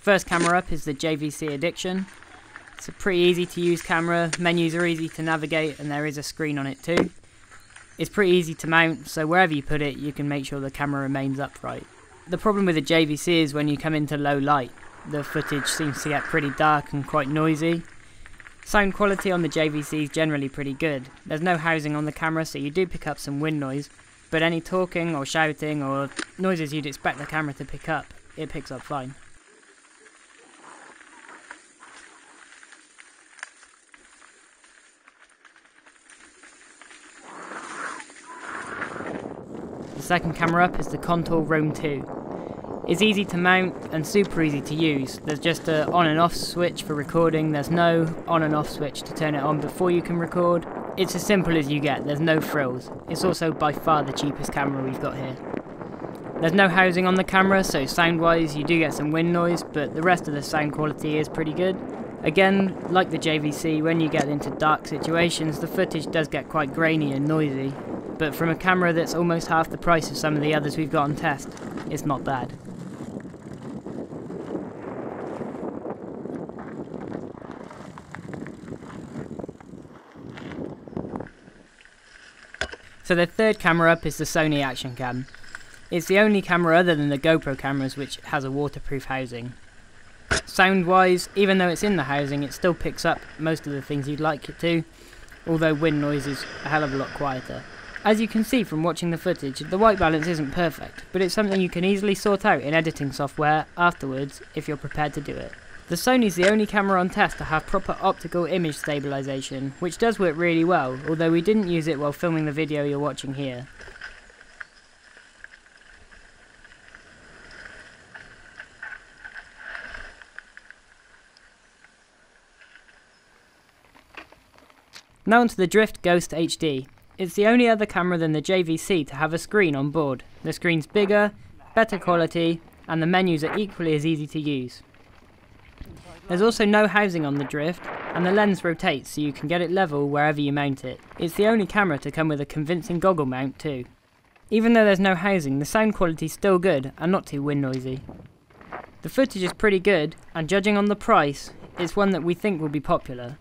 First camera up is the JVC Addiction. It's a pretty easy to use camera, menus are easy to navigate and there is a screen on it too. It's pretty easy to mount, so wherever you put it you can make sure the camera remains upright. The problem with the JVC is when you come into low light, the footage seems to get pretty dark and quite noisy. Sound quality on the JVC is generally pretty good. There's no housing on the camera, so you do pick up some wind noise, but any talking or shouting or noises you'd expect the camera to pick up, it picks up fine. The second camera up is the Contour Roam 2. It's easy to mount and super easy to use. There's just an on and off switch for recording, there's no on and off switch to turn it on before you can record. It's as simple as you get, there's no frills. It's also by far the cheapest camera we've got here. There's no housing on the camera, so sound wise you do get some wind noise, but the rest of the sound quality is pretty good. Again, like the JVC, when you get into dark situations the footage does get quite grainy and noisy. But from a camera that's almost half the price of some of the others we've got on test, it's not bad. So the third camera up is the Sony Action Cam. It's the only camera other than the GoPro cameras which has a waterproof housing. Sound wise, even though it's in the housing, it still picks up most of the things you'd like it to, although wind noise is a hell of a lot quieter. As you can see from watching the footage, the white balance isn't perfect, but it's something you can easily sort out in editing software afterwards if you're prepared to do it. The Sony's the only camera on test to have proper optical image stabilisation, which does work really well, although we didn't use it while filming the video you're watching here. Now onto the Drift Ghost HD. It's the only other camera than the JVC to have a screen on board. The screen's bigger, better quality, and the menus are equally as easy to use. There's also no housing on the Drift, and the lens rotates so you can get it level wherever you mount it. It's the only camera to come with a convincing goggle mount too. Even though there's no housing, the sound quality's still good and not too wind noisy. The footage is pretty good, and judging on the price, it's one that we think will be popular.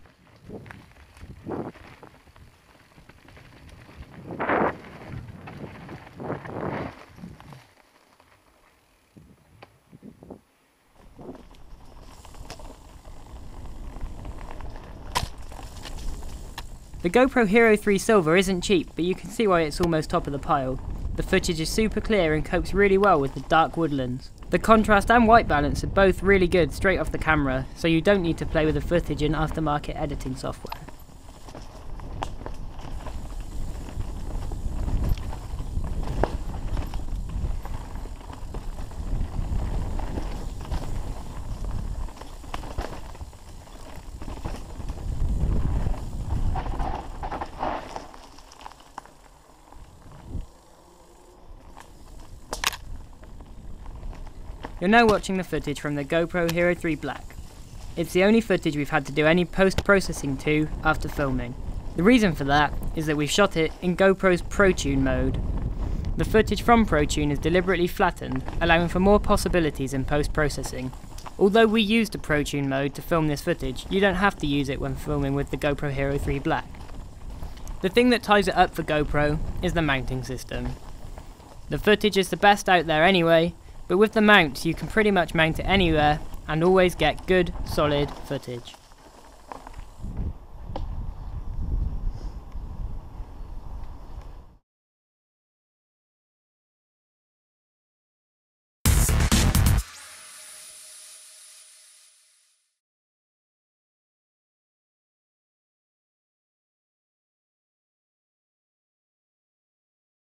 The GoPro Hero 3 Silver isn't cheap, but you can see why it's almost top of the pile. The footage is super clear and copes really well with the dark woodlands. The contrast and white balance are both really good straight off the camera, so you don't need to play with the footage in aftermarket editing software. You're now watching the footage from the GoPro Hero 3 Black. It's the only footage we've had to do any post-processing to after filming. The reason for that is that we've shot it in GoPro's ProTune mode. The footage from ProTune is deliberately flattened, allowing for more possibilities in post-processing. Although we used a ProTune mode to film this footage, you don't have to use it when filming with the GoPro Hero 3 Black. The thing that ties it up for GoPro is the mounting system. The footage is the best out there anyway, but with the mount you can pretty much mount it anywhere and always get good, solid footage.